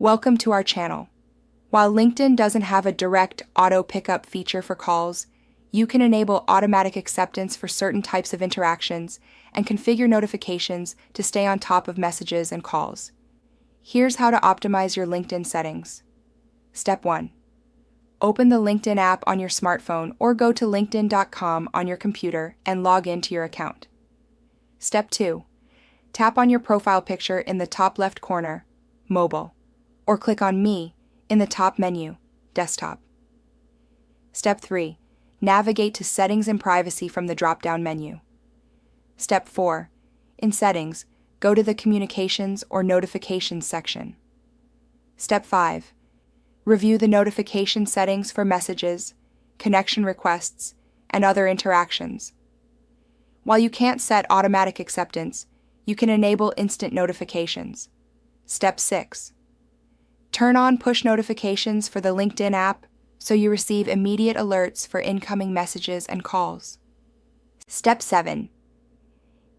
Welcome to our channel. While LinkedIn doesn't have a direct auto pickup feature for calls, you can enable automatic acceptance for certain types of interactions and configure notifications to stay on top of messages and calls. Here's how to optimize your LinkedIn settings. Step 1. Open the LinkedIn app on your smartphone or go to linkedin.com on your computer and log into your account. Step 2. Tap on your profile picture in the top left corner, Mobile, or click on Me in the top menu, Desktop. Step 3. Navigate to Settings and Privacy from the drop-down menu. Step 4. In Settings, go to the Communications or Notifications section. Step 5. Review the notification settings for messages, connection requests, and other interactions. While you can't set automatic acceptance, you can enable instant notifications. Step 6. Turn on push notifications for the LinkedIn app so you receive immediate alerts for incoming messages and calls. Step 7.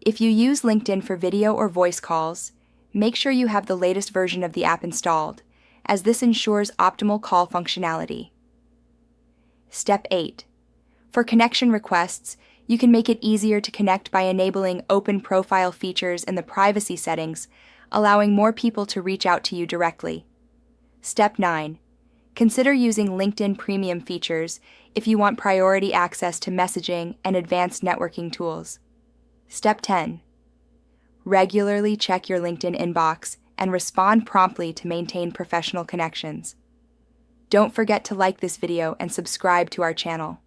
If you use LinkedIn for video or voice calls, make sure you have the latest version of the app installed, as this ensures optimal call functionality. Step 8. For connection requests, you can make it easier to connect by enabling open profile features in the privacy settings, allowing more people to reach out to you directly. Step 9. Consider using LinkedIn Premium features if you want priority access to messaging and advanced networking tools. Step 10. Regularly check your LinkedIn inbox and respond promptly to maintain professional connections. Don't forget to like this video and subscribe to our channel.